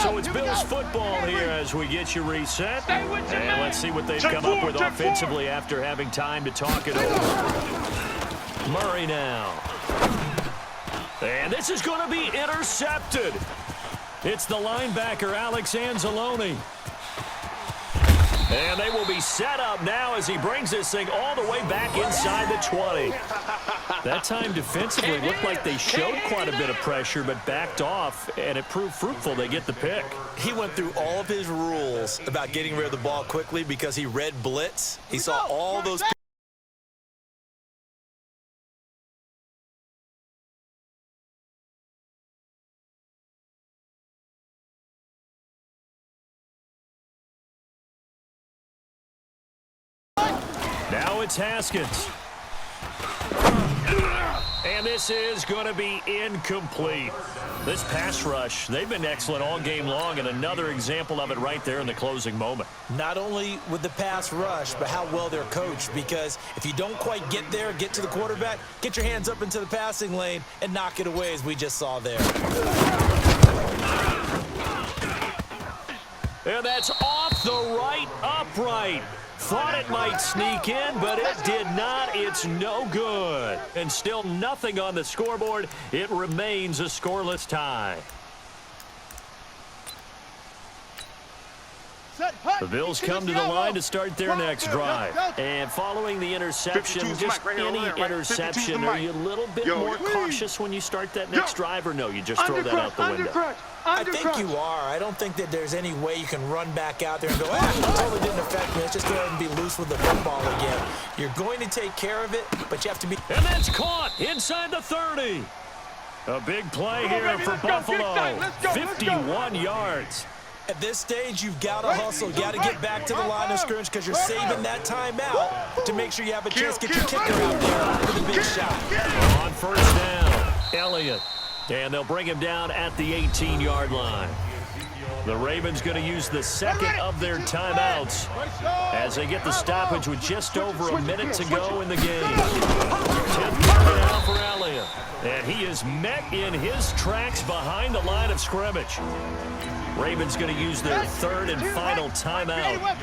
So it's Bills football here as we get you reset. And let's see what they've come up with offensively after having time to talk it over. Murray now. And this is going to be intercepted. It's the linebacker, Alex Anzalone. And they will be set up now as he brings this thing all the way back inside the 20. That time defensively looked like they showed quite a bit of pressure but backed off, and it proved fruitful. They get the pick. He went through all of his rules about getting rid of the ball quickly because he read blitz. He saw all those. Now it's Haskins. And this is going to be incomplete. This pass rush, they've been excellent all game long, and another example of it right there in the closing moment. Not only with the pass rush, but how well they're coached, because if you don't quite get there, get to the quarterback, get your hands up into the passing lane and knock it away, as we just saw there. And that's off the right upright. Thought it might sneak in, but it did not. It's no good. And still nothing on the scoreboard. It remains a scoreless tie. The Bills come to the line to start their next drive. And following the interception, just any interception, are you a little bit more cautious when you start that next drive, or no, you just throw that out the window? I think you are. I don't think that there's any way you can run back out there and go, it totally didn't affect me. Let's just go ahead and be loose with the football again. You're going to take care of it, but you have to be. And that's caught inside the 30. A big play here for Buffalo. 51 yards. At this stage, you've got to hustle. You've got to get back to the line of scrimmage because you're saving that timeout to make sure you have a chance to get your kicker out there for the big shot. On first down, Elliott. And they'll bring him down at the 18-yard line. The Ravens going to use the second of their timeouts as they get the stoppage with just over a minute to go in the game. 10th down for Elliott. And he is met in his tracks behind the line of scrimmage. Ravens going to use their third and final timeout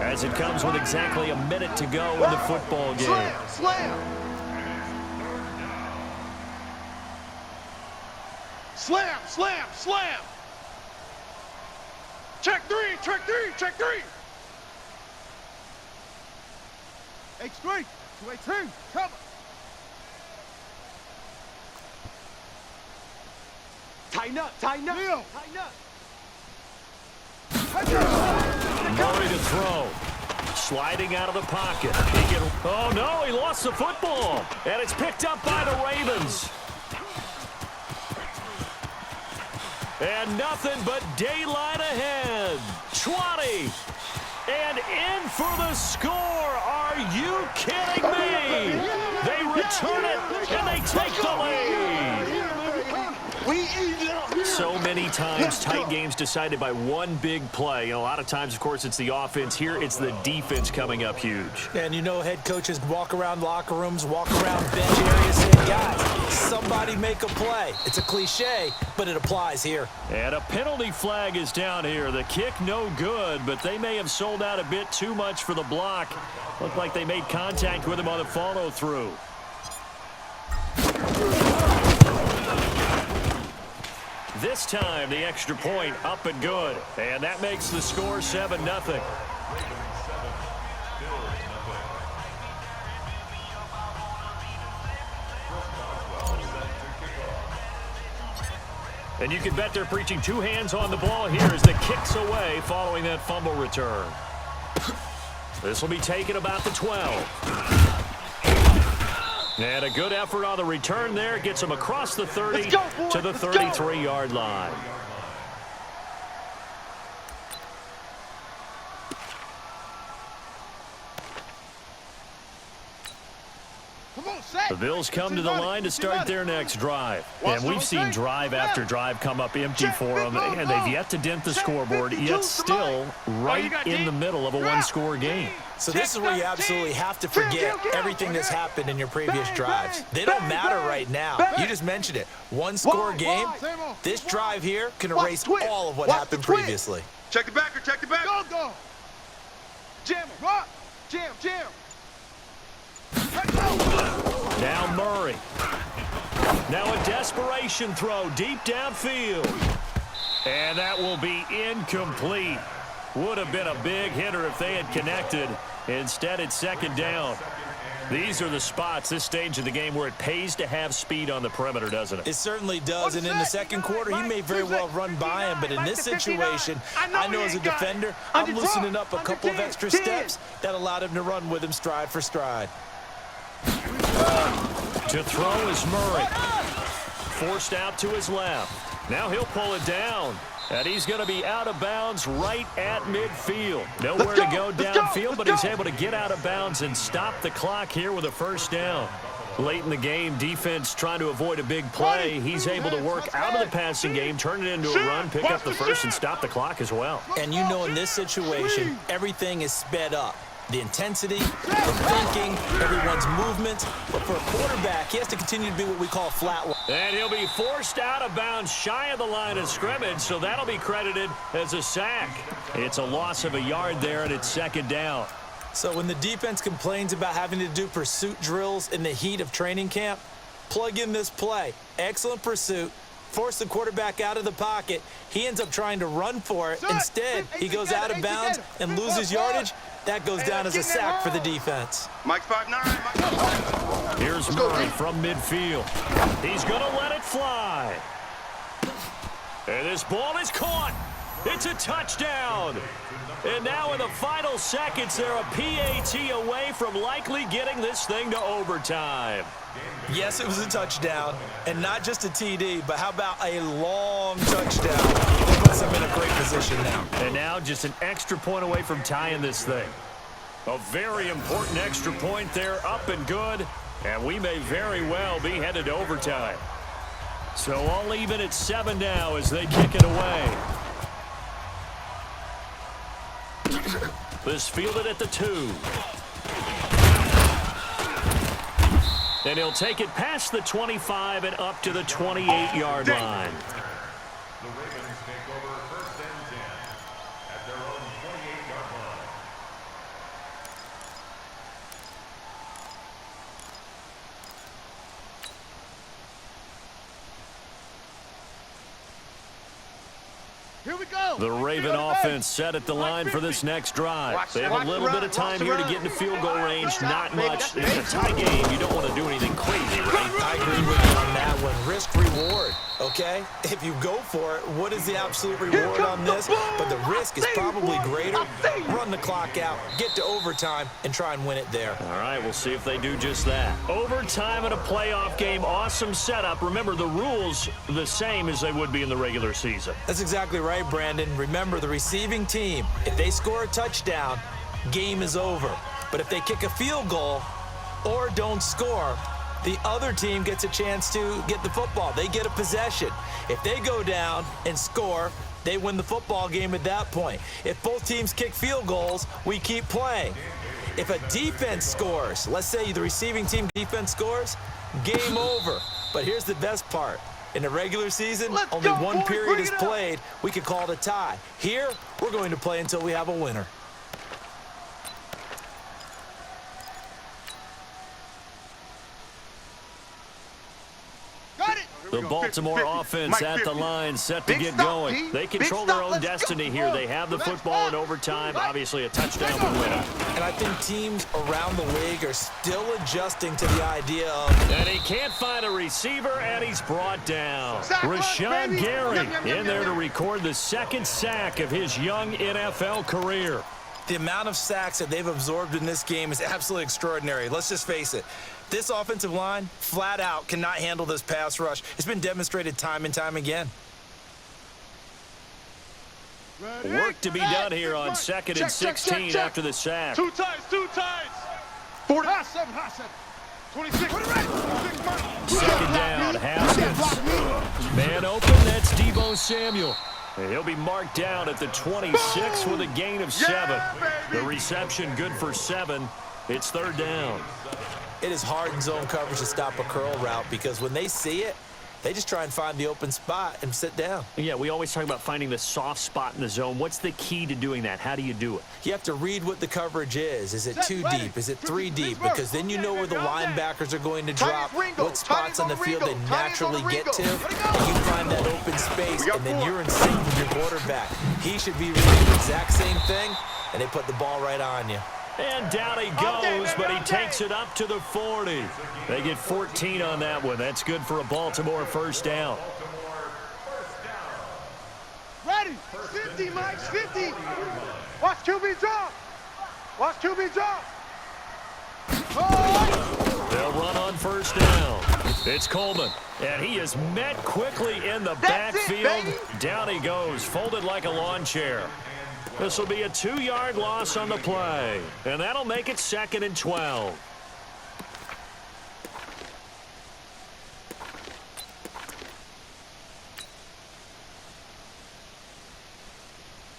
as it comes with exactly a minute to go in the football game. Slam, slam, slam. Check three, check three, check three. H3, 282, cover. Tighten up, tighten up, Leo. Tighten up. Murray to throw. Sliding out of the pocket. Oh, no, he lost the football. And it's picked up by the Ravens. And nothing but daylight ahead. 20. And in for the score. Are you kidding me? They return it, and they take the lead. So many times, tight games decided by one big play. A lot of times, of course, it's the offense. Here, it's the defense coming up huge. And you know, head coaches walk around locker rooms, walk around bench areas, saying, guys, somebody make a play. It's a cliche, but it applies here. And a penalty flag is down here. The kick no good, but they may have sold out a bit too much for the block. Looked like they made contact with him on the follow-through. This time, the extra point up and good. And that makes the score 7-0. And you can bet they're preaching two hands on the ball here as the kick's away following that fumble return. This will be taken about the 12. And a good effort on the return there. Gets him across the 30 to the 33-yard line. Come on, The Bills come to the line to start their next drive. And we've seen drive after drive come up empty for them, and they've yet to dent the scoreboard, yet still right in the middle of a one-score game. So this is where you absolutely have to forget everything that's happened in your previous drives. They don't matter right now. You just mentioned it. One-score game. This drive here can erase all of what happened previously. Check the backer, check the backer. Go, go. Jam him. Rock. Jam, jam. Now Murray. Now a desperation throw deep downfield. And that will be incomplete. Would have been a big hitter if they had connected. Instead, it's second down. These are the spots, this stage of the game, where it pays to have speed on the perimeter, doesn't it? It certainly does, and in the second quarter, he may very well run by him, but in this situation, I know as a defender, I'm loosening up a couple of extra steps that allowed him to run with him stride for stride. To throw is Murray. Forced out to his left. Now he'll pull it down. And he's going to be out of bounds right at midfield. Nowhere to go downfield, but he's able to get out of bounds and stop the clock here with a first down. Late in the game, defense trying to avoid a big play. He's able to work out of the passing game, turn it into a run, pick up the first, and stop the clock as well. And you know in this situation, everything is sped up. The intensity, the thinking, everyone's movement. But for a quarterback, he has to continue to be what we call flat. And he'll be forced out of bounds shy of the line of scrimmage, so that'll be credited as a sack. It's a loss of a yard there, and it's second down. So when the defense complains about having to do pursuit drills in the heat of training camp, plug in this play. Excellent pursuit. Force the quarterback out of the pocket. He ends up trying to run for it. Instead, he goes out of bounds and loses yardage. That goes down as a sack for the defense. Mike's 5'9". Here's Murray from midfield. He's going to let it fly. And this ball is caught. It's a touchdown. And now in the final seconds, they're a PAT away from likely getting this thing to overtime. Yes, it was a touchdown, and not just a TD, but how about a long touchdown? That puts them in a great position now. And now just an extra point away from tying this thing. A very important extra point there, up and good, and we may very well be headed to overtime. So all even at 7 now as they kick it away. This fielded at the 2. And he'll take it past the 25 and up to the 28-yard line. The Ravens take over 1st and 10 at their own 28-yard line. Here we go. The Raven offense set at the line for this next drive. They have a little bit of time here to get into field goal range. Not much. In a tie game, you don't want to do anything crazy, right? I agree with you on that one. Risk reward, okay? If you go for it, what is the absolute reward on this? But the risk is probably greater. Run the clock out, get to overtime, and try and win it there. All right, we'll see if they do just that. Overtime in a playoff game, awesome setup. Remember, the rules the same as they would be in the regular season. That's exactly right, Brandon. Remember, the receiving team, if they score a touchdown, game is over. But if they kick a field goal or don't score, the other team gets a chance to get the football. They get a possession. If they go down and score, they win the football game at that point. If both teams kick field goals, we keep playing. If a defense scores, let's say the receiving team defense scores, game over. But here's the best part. In the regular season, only one period is played. We could call it a tie. Here, we're going to play until we have a winner. Got it. The Baltimore offense at the line, set to get going. They control their own destiny here. They have the football in overtime. Obviously, a touchdown would win it. And I think teams around the league are still adjusting to the idea of... And he can't find a receiver, and he's brought down. Rashawn Gary in there to record the second sack of his young NFL career. The amount of sacks that they've absorbed in this game is absolutely extraordinary. Let's just face it. This offensive line, flat out, cannot handle this pass rush. It's been demonstrated time and time again. Work to be done here on 2nd and 16 after the sack. Two ties. 40. High 7. 26. Put it right. 26, Murphy. Second down, Haskins. Man open, that's Deebo Samuel. And he'll be marked down at the 26 with a gain of 7. The reception good for 7. It's third down. It is hard in zone coverage to stop a curl route because when they see it, they just try and find the open spot and sit down. Yeah, we always talk about finding the soft spot in the zone. What's the key to doing that? How do you do it? You have to read what the coverage is. Is it 2 deep? Is it 3 deep? Because then you know where the linebackers are going to drop, what spots on the field they naturally get to, and you find that open space, and then you're in sync with your quarterback. He should be reading the exact same thing, and they put the ball right on you. And down he goes, but he takes it up to the 40. They get 14 on that one. That's good for a Baltimore first down. Ready. 50, Mike. 50. Watch QB drop. Watch QB drop. Oh! They'll run on first down. It's Coleman, and he is met quickly in the backfield. Down he goes, folded like a lawn chair. This will be a 2-yard loss on the play, and that'll make it 2nd and 12.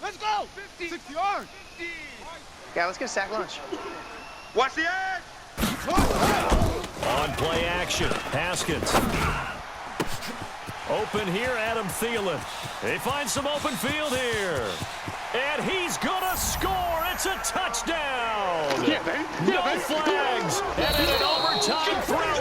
Let's go. 50. 60 yards. Yeah, let's get a sack lunch. Watch the edge. On play action, Haskins. Open here, Adam Thielen. They find some open field here. And he's gonna score. It's a touchdown. Yeah, baby. No flags. And in an overtime throw.